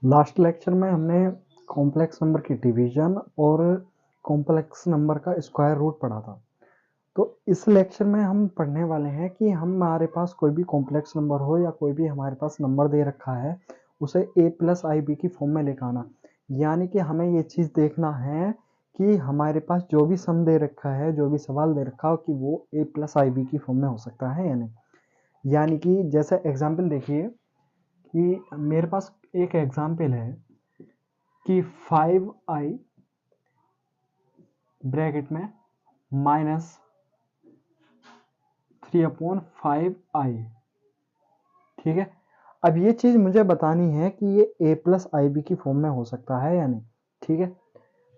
Last lecture में हमने complex number की डिवीजन और कॉम्प्लेक्स नंबर का स्क्वायर रूट पढ़ा था। तो इस लेक्चर में हम पढ़ने वाले हैं कि हमारे पास कोई भी कॉम्प्लेक्स नंबर हो या कोई भी हमारे पास नंबर दे रखा है, उसे a प्लस आई बी की फॉर्म में लेकर आना। यानी कि हमें ये चीज़ देखना है कि हमारे पास जो भी सम दे रखा है, जो भी सवाल दे रखा हो, कि वो a प्लस आई बी की फॉर्म में हो सकता है या नहीं। यानी कि जैसे एग्जाम्पल देखिए कि मेरे पास एक एग्जाम्पल है कि 5i ब्रैकेट में माइनस 3/5i। ठीक है, अब ये चीज़ मुझे बतानी है कि ये a प्लस आई बी की फॉर्म में हो सकता है या नहीं। ठीक है,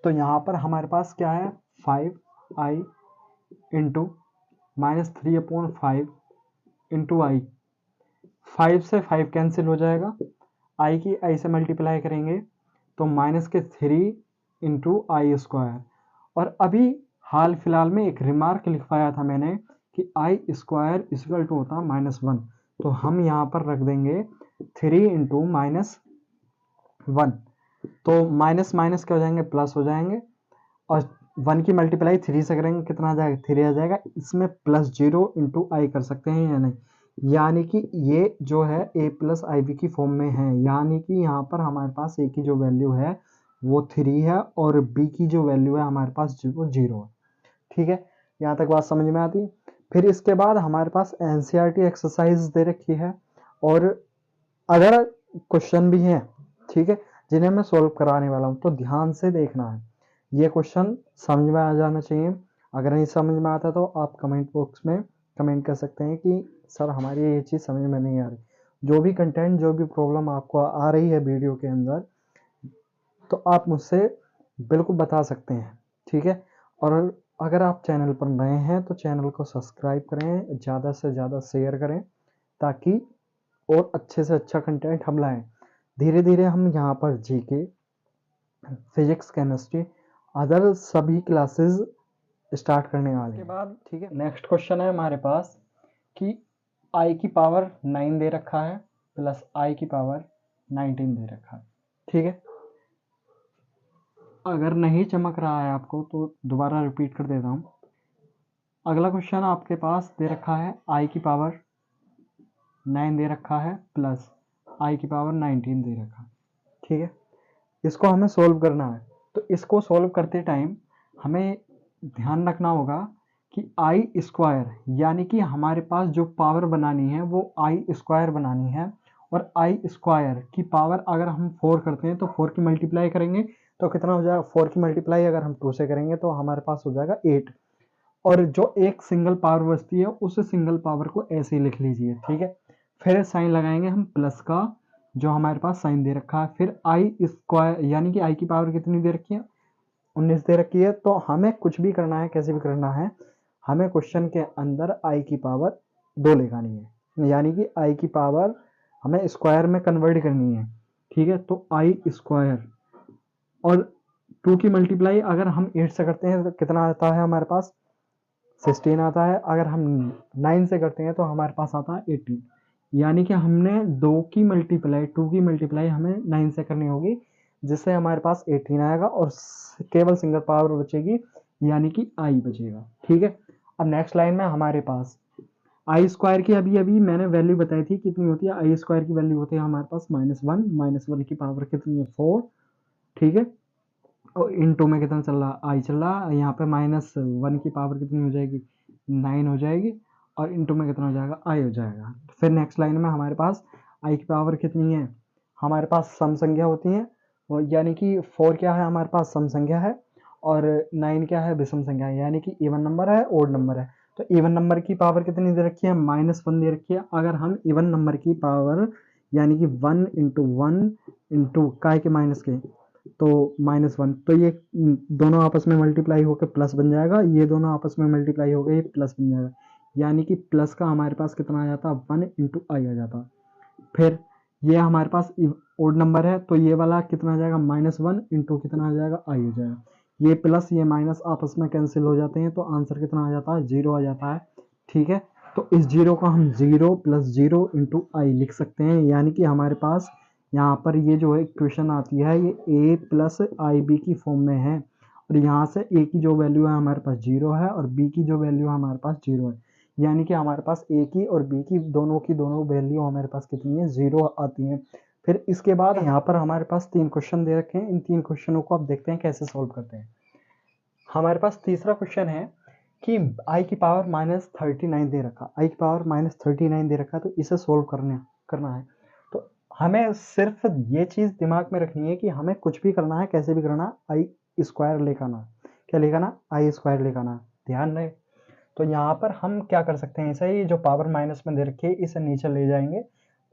तो यहाँ पर हमारे पास क्या है, 5i इंटू माइनस 3/5 इंटू आई। 5 से 5 कैंसिल हो जाएगा, आई की आई से मल्टीप्लाई करेंगे तो माइनस के 3 इंटू आई स्क्वायर। और अभी हाल फिलहाल में एक रिमार्क लिखवाया था मैंने कि आई स्क्वायर इक्वल टू होता -1। तो हम यहाँ पर रख देंगे 3 इंटू -1। तो माइनस माइनस क्या हो जाएंगे, प्लस हो जाएंगे। और 1 की मल्टीप्लाई 3 से करेंगे, कितना आ जाएगा, 3 आ जाएगा। इसमें +0 इंटू आई कर सकते हैं या नहीं। यानी कि ये जो है a प्लस आई बी की फॉर्म में है। यानी कि यहाँ पर हमारे पास a की जो वैल्यू है वो 3 है और b की जो वैल्यू है हमारे पास वो 0 है। ठीक है, यहाँ तक बात समझ में आती है। फिर इसके बाद हमारे पास एनसीईआरटी एक्सरसाइज दे रखी है और अगर क्वेश्चन भी हैं, ठीक है, जिन्हें मैं सॉल्व कराने वाला हूँ, तो ध्यान से देखना है। ये क्वेश्चन समझ में आ जाना चाहिए। अगर नहीं समझ में आता तो आप कमेंट बॉक्स में कमेंट कर सकते हैं कि सर हमारी ये चीज़ समझ में नहीं आ रही। जो भी कंटेंट, जो भी प्रॉब्लम आपको आ रही है वीडियो के अंदर, तो आप मुझसे बिल्कुल बता सकते हैं। ठीक है, और अगर आप चैनल पर नए हैं तो चैनल को सब्सक्राइब करें, ज़्यादा से ज़्यादा शेयर करें, ताकि और अच्छे से अच्छा कंटेंट हम लाएं। धीरे धीरे हम यहाँ पर जीके, फिजिक्स, केमिस्ट्री, अदर सभी क्लासेस स्टार्ट करने वाले हैं। इसके बाद ठीक है, नेक्स्ट क्वेश्चन है हमारे पास कि आई की पावर 9 दे रखा है प्लस आई की पावर 19 दे रखा है। ठीक है, अगर नहीं चमक रहा है आपको तो दोबारा रिपीट कर देता हूँ। अगला क्वेश्चन आपके पास दे रखा है आई की पावर 9 दे रखा है प्लस आई की पावर 19 दे रखा है। ठीक है, इसको हमें सोल्व करना है। तो इसको सोल्व करते टाइम हमें ध्यान रखना होगा कि आई स्क्वायर, यानी कि हमारे पास जो पावर बनानी है वो आई स्क्वायर बनानी है। और आई स्क्वायर की पावर अगर हम 4 करते हैं तो 4 की मल्टीप्लाई करेंगे तो कितना हो जाएगा, 4 की मल्टीप्लाई अगर हम 2 से करेंगे तो हमारे पास हो जाएगा 8। और जो एक सिंगल पावर बचती है उस सिंगल पावर को ऐसे ही लिख लीजिए। ठीक है, फिर साइन लगाएंगे हम प्लस का, जो हमारे पास साइन दे रखा है। फिर आई स्क्वायर, यानी कि आई की पावर कितनी दे रखी है, 19 दे रखी है। तो हमें कुछ भी करना है, कैसे भी करना है, हमें क्वेश्चन के अंदर आई की पावर 2 लगानी है, यानी कि आई की पावर हमें स्क्वायर में कन्वर्ट करनी है। ठीक है, तो आई स्क्वायर और 2 की मल्टीप्लाई अगर हम 8 से करते हैं तो कितना आता है हमारे पास, 16 आता है। अगर हम 9 से करते हैं तो हमारे पास आता है 18। यानी कि हमने 2 की मल्टीप्लाई, 2 की मल्टीप्लाई हमें 9 से करनी होगी, जिससे हमारे पास 18 आएगा और केवल सिंगल पावर बचेगी, यानी कि आई बचेगा। ठीक है, अब नेक्स्ट लाइन में हमारे पास आई स्क्वायर की अभी अभी मैंने वैल्यू बताई थी कितनी होती है। आई स्क्वायर की वैल्यू होती है हमारे पास -1, -1 की पावर कितनी है, 4। ठीक है, और इंटू में कितना चल रहा, आई चल रहा, यहाँ पे -1 की पावर कितनी हो जाएगी, 9 हो जाएगी, और इंटू में कितना हो जाएगा, आई हो जाएगा। फिर नेक्स्ट लाइन में हमारे पास आई की पावर कितनी है, हमारे पास सम संख्या होती है, यानी कि 4 क्या है हमारे पास, सम संख्या है, और 9 क्या है, विषम संख्या है, यानी कि इवन नंबर है, ओड नंबर है। तो इवन नंबर की पावर कितनी दे रखी है, -1 दे रखी है। अगर हम इवन नंबर की पावर, यानी कि 1 इंटू 1 इंटू काय के माइनस के, तो -1, तो ये दोनों आपस में मल्टीप्लाई होकर प्लस बन जाएगा, ये दोनों आपस में मल्टीप्लाई हो गए ये प्लस बन जाएगा, यानी कि प्लस का हमारे पास कितना आ जाता, 1 इंटू आई आ जाता। फिर ये हमारे पास ओड नंबर है तो ये वाला कितना आ जाएगा, -1 इंटू कितना आ जाएगा, आई हो जाएगा। ये प्लस ये माइनस आपस में कैंसिल हो जाते हैं तो आंसर कितना आ जाता है, 0 आ जाता है। ठीक है, तो इस 0 को हम 0 + 0 इंटू आई लिख सकते हैं, यानी कि हमारे पास यहाँ पर ये जो है इक्वेशन आती है ये ए प्लस आई बी की फॉर्म में है, और यहाँ से ए की जो वैल्यू है हमारे पास 0 है और बी की जो वैल्यू है हमारे पास 0 है, यानी कि हमारे पास ए की और बी की दोनों वैल्यू हमारे पास कितनी है, 0 आती है। फिर इसके बाद यहाँ पर हमारे पास 3 क्वेश्चन दे रखे हैं, इन 3 क्वेश्चनों को आप देखते हैं कैसे सोल्व करते हैं। हमारे पास तीसरा क्वेश्चन है कि आई की पावर -39 दे रखा, आई की पावर -39 दे रखा, तो इसे सोल्व करना है। तो हमें सिर्फ ये चीज़ दिमाग में रखनी है कि हमें कुछ भी करना है, कैसे भी करना, आई स्क्वायर लेकर आना। क्या लेकर आना? आई स्क्वायर लेकर आना। ध्यान रहे। तो यहाँ पर हम क्या कर सकते हैं, इसे ही जो पावर माइनस में दे रखी है इसे नीचे ले जाएंगे,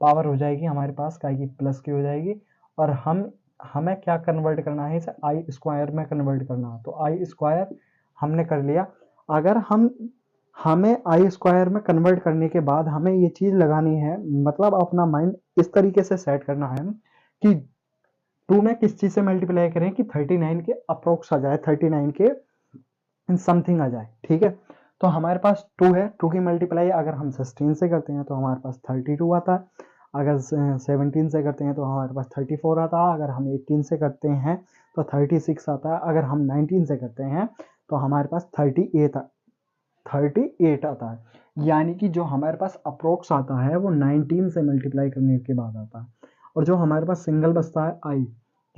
पावर हो जाएगी हमारे पास काय की प्लस की हो जाएगी, और हमें क्या कन्वर्ट करना है, इसे आई स्क्वायर में कन्वर्ट करना है। तो आई स्क्वायर हमने कर लिया। अगर हमें आई स्क्वायर में कन्वर्ट करने के बाद हमें ये चीज लगानी है, मतलब अपना माइंड इस तरीके से सेट करना है कि 2 में किस चीज से मल्टीप्लाई करें कि 39 के अप्रोक्स आ जाए, 39 के समथिंग आ जाए। ठीक है, तो हमारे पास 2 है, 2 की मल्टीप्लाई अगर हम 16 से करते हैं तो हमारे पास 32 आता है, अगर 17 से करते हैं तो हमारे पास 34 आता है, अगर हम 18 से करते हैं तो 36 आता है, अगर हम 19 से करते हैं तो हमारे पास 38 आता है। यानी कि जो हमारे पास अप्रोक्स आता है वो 19 से मल्टीप्लाई करने के बाद आता है, और जो हमारे पास सिंगल बचता है आई,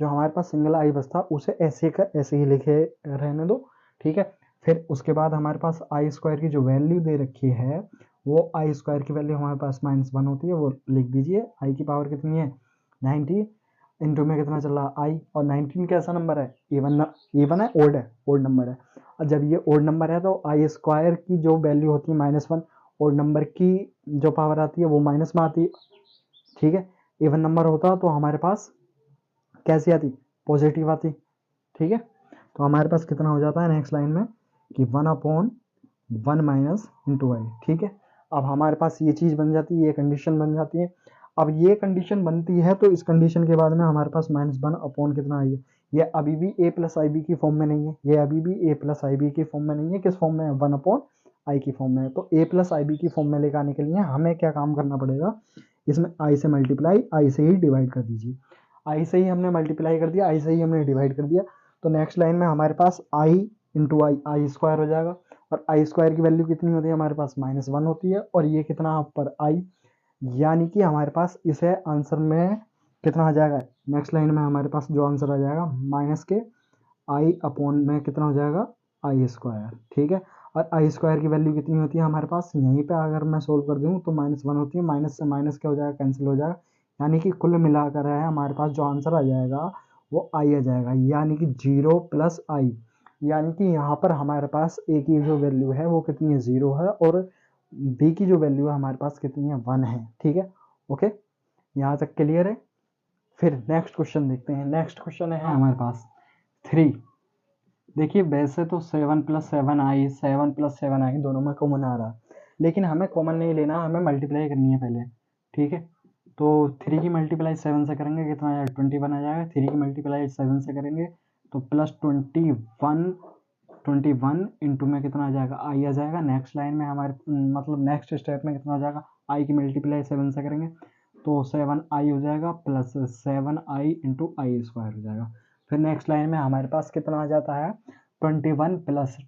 जो हमारे पास सिंगल आई बचता है उसे ऐसे का ऐसे ही लिखे रहने दो। ठीक है, फिर उसके बाद हमारे पास आई स्क्वायर की जो वैल्यू दे रखी है वो आई स्क्वायर की वैल्यू हमारे पास -1 होती है, वो लिख दीजिए। आई की पावर कितनी है, 90, इंटू में कितना चल रहा आई, और 19 कैसा नंबर है, इवन है, ओड नंबर है, और जब ये ओड नंबर है तो आई स्क्वायर की जो वैल्यू होती है -1, ओड नंबर की जो पावर आती है वो माइनस में आती है। ठीक है, इवन नंबर होता तो हमारे पास कैसी आती, पॉजिटिव आती। ठीक है, तो हमारे पास कितना हो जाता है नेक्स्ट लाइन में कि 1/1 माइनस इंटू आई। ठीक है, अब हमारे पास ये चीज़ बन जाती है, ये कंडीशन बन जाती है। अब ये कंडीशन बनती है तो इस कंडीशन के बाद में हमारे पास -1 कितना आई है, ये अभी भी ए प्लस आई बी की फॉर्म में नहीं है, ये अभी भी ए प्लस आई बी की फॉर्म में नहीं है, किस फॉर्म में है, 1/आई की फॉर्म में है। तो ए प्लस आई बी की फॉर्म में लेकर आने के लिए हमें क्या काम करना पड़ेगा, इसमें आई से मल्टीप्लाई, आई से ही डिवाइड कर दीजिए। आई से ही हमने मल्टीप्लाई कर दिया, आई से ही हमने डिवाइड कर दिया, तो नेक्स्ट लाइन में हमारे पास आई इंटू आई स्क्वायर हो जाएगा, और आई स्क्वायर की वैल्यू कितनी होती है हमारे पास, -1 होती है, और ये कितना पर आई, यानी कि हमारे पास इसे आंसर में कितना आ जाएगा, नेक्स्ट लाइन में हमारे पास जो आंसर आ जाएगा माइनस के आई अपॉन में कितना हो जाएगा, आई स्क्वायर। ठीक है, और आई स्क्वायर की वैल्यू कितनी होती है हमारे पास, यहीं पे अगर मैं सोल्व कर दूँ तो -1 होती है, माइनस से माइनस क्या हो जाएगा, कैंसिल हो जाएगा, यानी कि कुल मिलाकर है हमारे पास जो आंसर आ जाएगा वो आई आ जाएगा, यानी कि 0 प्लस आई, यानी कि यहाँ पर हमारे पास ए की जो वैल्यू है वो कितनी है, 0 है, और बी की जो वैल्यू है हमारे पास कितनी है, 1 है। ठीक है, ओके, यहाँ तक क्लियर है। फिर नेक्स्ट क्वेश्चन देखते हैं। नेक्स्ट क्वेश्चन है हमारे पास 3। देखिए वैसे तो 7 + 7 आई दोनों में कॉमन आ रहा, लेकिन हमें कॉमन नहीं लेना, हमें मल्टीप्लाई करनी है पहले। ठीक है, तो 3 की मल्टीप्लाई 7 से करेंगे कितना आ जाएगा, 21 आ जाएगा। 3 की मल्टीप्लाई 7 से करेंगे तो +21 इंटू में कितना आ जाएगा, आई आ जाएगा। नेक्स्ट लाइन में हमारे मतलब नेक्स्ट स्टेप में कितना हो जाएगा, आई की मल्टीप्लाई 7 से करेंगे तो 7i हो जाएगा, प्लस 7i इंटू आई स्क्वायर हो जाएगा। फिर नेक्स्ट लाइन में हमारे पास कितना आ जाता है, 21 +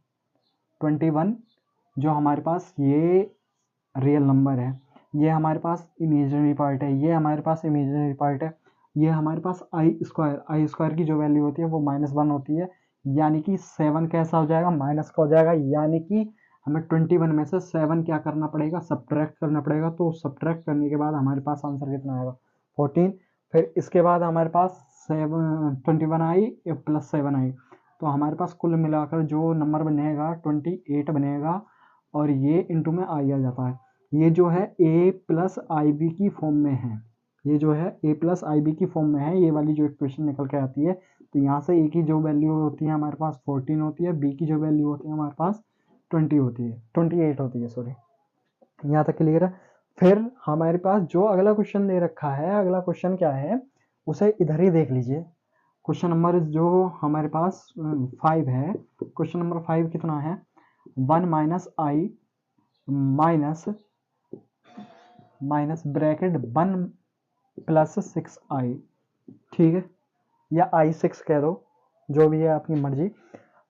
21, जो हमारे पास ये रियल नंबर है, ये हमारे पास इमेजिनरी पार्ट है, ये हमारे पास इमेजिनरी पार्ट है, ये हमारे पास आई स्क्वायर की जो वैल्यू होती है वो -1 होती है, यानी कि 7 कैसा हो जाएगा, माइनस का हो जाएगा, यानी कि हमें 21 में से 7 क्या करना पड़ेगा, सब्ट्रैक्ट करना पड़ेगा। तो सब्ट्रैक्ट करने के बाद हमारे पास आंसर कितना आएगा, 14। फिर इसके बाद हमारे पास 21 आई प्लस 7 आई, तो हमारे पास कुल मिलाकर जो नंबर बनेगा 28 बनेगा, और ये इंटू में आई आ जाता है। ये जो है ए प्लस आई बी की फॉर्म में है, ये जो है ए प्लस आई बी की फॉर्म में है, ये वाली जो इक्वेशन निकल के आती है। तो यहाँ से ए की जो वैल्यू होती है हमारे पास 14 होती है, बी की जो वैल्यू होती है हमारे पास 20 होती है, 28 होती है, सॉरी। यहाँ तक क्लियर है। फिर हमारे पास जो अगला क्वेश्चन दे रखा है, अगला क्वेश्चन क्या है उसे इधर ही देख लीजिए। क्वेश्चन नंबर जो हमारे पास 5 है, क्वेश्चन नंबर 5 कितना है, 1 minus i minus bracket 1 plus 6i, ठीक है, या i6 कह दो, जो भी है आपकी मर्जी।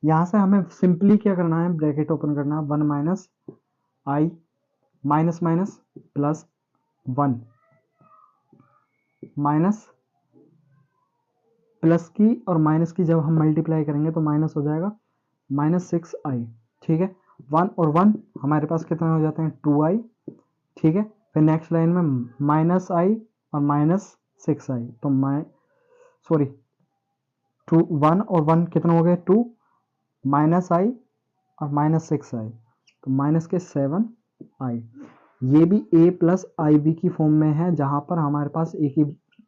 यहाँ से हमें सिंपली क्या करना है, ब्रैकेट ओपन करना है, 1 minus i minus minus plus 1 minus plus की और माइनस की जब हम मल्टीप्लाई करेंगे तो माइनस हो जाएगा -6i, ठीक है। 1 और 1 हमारे पास कितने हो जाते हैं, 2i, ठीक है। फिर नेक्स्ट लाइन में -i और -6i, तो सॉरी 1 और 1 कितना हो गए, 2, -i और -6i, तो माइनस के 7i। ये भी a प्लस आई बी की फॉर्म में है, जहां पर हमारे पास a की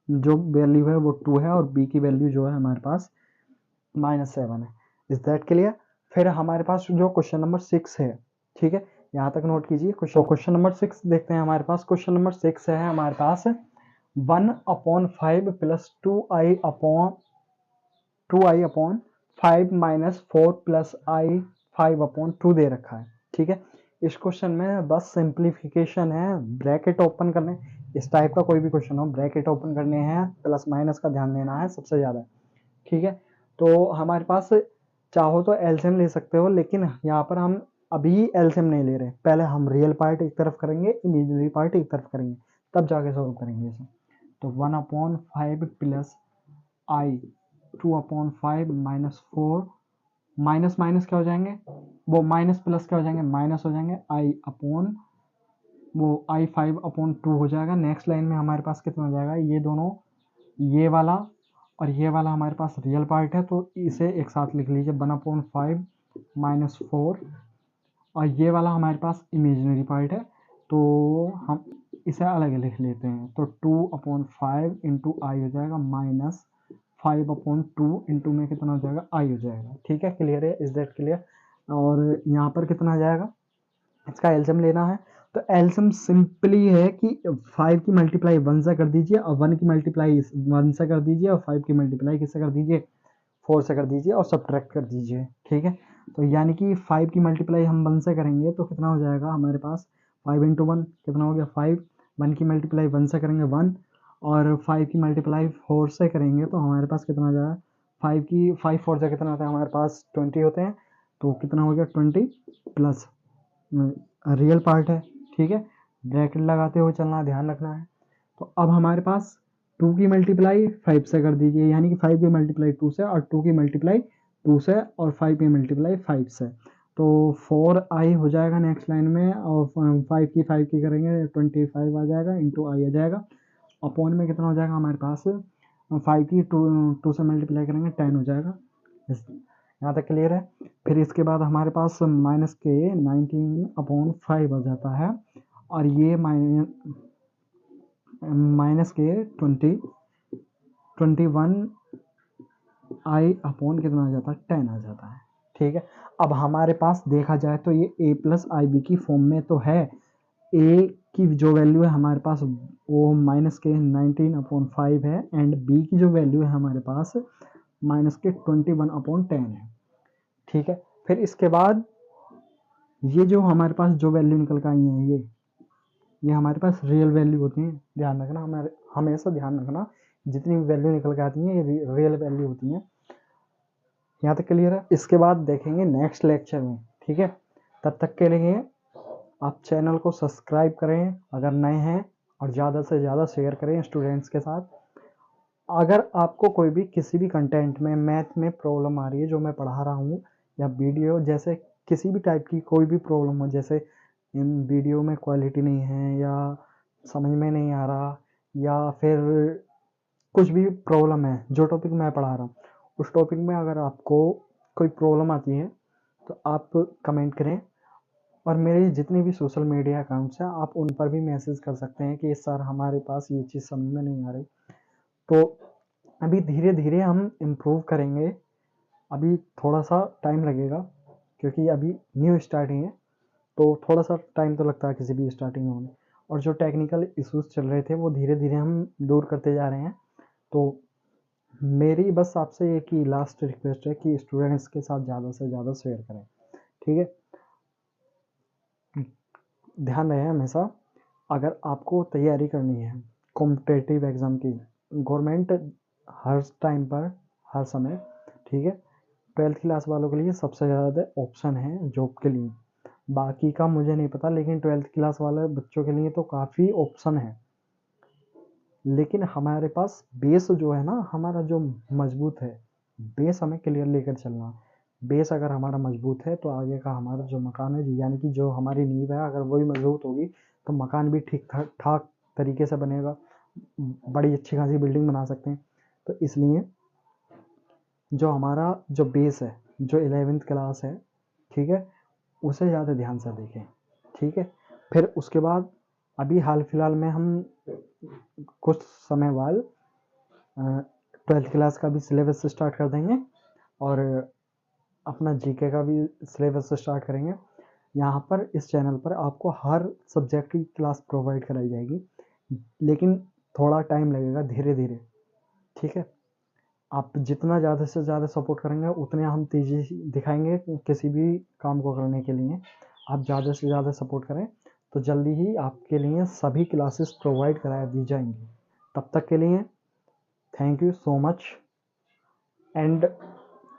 जो वैल्यू है वो 2 है और b की वैल्यू जो है हमारे पास -7 है। Is that clear? फिर हमारे पास जो क्वेश्चन नंबर 6 है, ठीक है, यहाँ तक नोट कीजिए। क्वेश्चन नंबर 6 देखते हैं हमारे पास। क्वेश्चन नंबर 6 है हमारे पास 1/5 plus 2i upon 5 minus 4 plus i 5/2 दे रखा है, ठीक है। इस क्वेश्चन में बस सिंप्लीफिकेशन है, ब्रैकेट ओपन करने, इस टाइप का कोई भी क्वेश्चन हो ब्रैकेट ओपन करने हैं, प्लस माइनस का ध्यान देना है सबसे ज़्यादा, ठीक है। तो हमारे पास चाहो तो एलसीएम ले सकते हो, लेकिन यहाँ पर हम अभी एलसीएम नहीं ले रहे, पहले हम रियल पार्ट एक तरफ करेंगे, इमेजिनरी पार्ट एक तरफ करेंगे, तब जाके सॉल्व करेंगे इसे। तो 1/5 प्लस आई 2/5 माइनस 4, माइनस माइनस क्या हो जाएंगे, वो माइनस प्लस क्या हो जाएंगे, माइनस हो जाएंगे, आई अपॉन वो आई 5/2 हो जाएगा। नेक्स्ट लाइन में हमारे पास कितना हो जाएगा, ये दोनों, ये वाला और ये वाला हमारे पास रियल पार्ट है, तो इसे एक साथ लिख लीजिए, 1/5 माइनस 4, और ये वाला हमारे पास इमेजिनरी पार्ट है, तो हम इसे अलग लिख लेते हैं। तो 2/5 इंटू आई हो जाएगा माइनस 5/2 इंटू में कितना हो जाएगा, आई हो जाएगा, ठीक है। क्लियर है? Is that clear? और यहाँ पर कितना आ जाएगा, इसका एल्सियम लेना है, तो एल्सियम सिंपली है कि 5 की मल्टीप्लाई 1 से कर दीजिए और 1 की मल्टीप्लाई 1 से कर दीजिए और 5 की मल्टीप्लाई किससे कर दीजिए, 4 से कर दीजिए और सब्ट्रैक्ट कर दीजिए, ठीक है। तो यानी कि 5 की मल्टीप्लाई हम 1 से करेंगे तो कितना हो जाएगा हमारे पास, 5 इंटू 1 कितना हो गया 5, 1 की मल्टीप्लाई 1 से करेंगे 1, और 5 की मल्टीप्लाई 4 से करेंगे तो हमारे पास कितना हो जाएगा, 5 4 से कितना होता है हमारे पास 20 होते हैं, तो कितना हो गया 20 प्लस रियल पार्ट है, ठीक है। ब्रैकेट लगाते हुए चलना, ध्यान रखना है। तो अब हमारे पास 2 की मल्टीप्लाई 5 से कर दीजिए, यानी कि 5 की मल्टीप्लाई 2 से और 2 की मल्टीप्लाई 2 से और 5 की मल्टीप्लाई 5 से, तो 4i हो जाएगा नेक्स्ट लाइन में, और 5 की करेंगे 25 आ जाएगा, इंटू आई आ जाएगा, अपॉन में कितना हो जाएगा हमारे पास, 5 की 2 से मल्टीप्लाई करेंगे 10 हो जाएगा। यहाँ तक क्लियर है? फिर इसके बाद हमारे पास माइनस के 19/5 आ जाता है, और ये माइनस के 21 आई अपॉन कितना आ जाता है, 10 आ जाता है, ठीक है। अब हमारे पास देखा जाए तो ये a प्लस आई बी की फॉर्म में तो है, a की जो वैल्यू है हमारे पास वो माइनस के 19/5 है, एंड b की जो वैल्यू है हमारे पास माइनस के 21/10 है, ठीक है। फिर इसके बाद ये जो हमारे पास जो वैल्यू निकल कर आई है, ये हमारे पास रियल वैल्यू होती है, ध्यान रखना, हमारे हमेशा ध्यान रखना, जितनी भी वैल्यू निकल के आती है ये रियल वैल्यू होती है। यहाँ तक क्लियर है? इसके बाद देखेंगे नेक्स्ट लेक्चर में, ठीक है। तब तक के लिए आप चैनल को सब्सक्राइब करें अगर नए हैं, और ज़्यादा से ज़्यादा शेयर करें स्टूडेंट्स के साथ। अगर आपको कोई भी किसी भी कंटेंट में मैथ में प्रॉब्लम आ रही है जो मैं पढ़ा रहा हूँ, या वीडियो जैसे किसी भी टाइप की कोई भी प्रॉब्लम हो, जैसे इन वीडियो में क्वालिटी नहीं है, या समझ में नहीं आ रहा, या फिर कुछ भी प्रॉब्लम है, जो टॉपिक मैं पढ़ा रहा हूँ उस टॉपिक में अगर आपको कोई प्रॉब्लम आती है तो आप कमेंट करें, और मेरे जितने भी सोशल मीडिया अकाउंट्स हैं आप उन पर भी मैसेज कर सकते हैं कि सर हमारे पास ये चीज़ समझ में नहीं आ रही। तो अभी धीरे धीरे हम इम्प्रूव करेंगे, अभी थोड़ा सा टाइम लगेगा क्योंकि अभी न्यू स्टार्टिंग है, तो थोड़ा सा टाइम तो लगता है किसी भी स्टार्टिंग में, और जो टेक्निकल इश्यूज चल रहे थे वो धीरे धीरे हम दूर करते जा रहे हैं। तो मेरी बस आपसे एक ही लास्ट रिक्वेस्ट है कि स्टूडेंट्स के साथ ज़्यादा से ज़्यादा शेयर करें, ठीक है। ध्यान रहे हमेशा, अगर आपको तैयारी करनी है कॉम्पिटेटिव एग्ज़ाम की। गवर्नमेंट हर टाइम पर, हर समय, ठीक है, 12th क्लास वालों के लिए सबसे ज़्यादा ऑप्शन है जॉब के लिए। बाकी का मुझे नहीं पता, लेकिन 12th क्लास वाले बच्चों के लिए तो काफ़ी ऑप्शन है। लेकिन हमारे पास बेस जो है ना, हमारा जो मजबूत है, बेस हमें क्लियर लेकर चलना। बेस अगर हमारा मजबूत है तो आगे का हमारा जो मकान है, यानी कि जो हमारी नींव है, अगर वही मजबूत होगी तो मकान भी ठीक ठाक तरीके से बनेगा, बड़ी अच्छी खासी बिल्डिंग बना सकते हैं। तो इसलिए जो हमारा जो बेस है, जो 11th क्लास है, ठीक है, उसे ज़्यादा ध्यान से देखें, ठीक है। फिर उसके बाद अभी हाल फिलहाल में हम कुछ समय बाद 12th क्लास का भी सिलेबस स्टार्ट कर देंगे और अपना जीके का भी सिलेबस स्टार्ट करेंगे। यहाँ पर इस चैनल पर आपको हर सब्जेक्ट की क्लास प्रोवाइड कराई जाएगी, लेकिन थोड़ा टाइम लगेगा, धीरे धीरे, ठीक है। आप जितना ज़्यादा से ज़्यादा सपोर्ट करेंगे उतने हम तेज़ी दिखाएंगे किसी भी काम को करने के लिए। आप ज़्यादा से ज़्यादा सपोर्ट करें तो जल्दी ही आपके लिए सभी क्लासेस प्रोवाइड करा दी जाएंगी। तब तक के लिए thank you so much and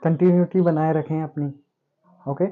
continuity बनाए रखें अपनी। ओके।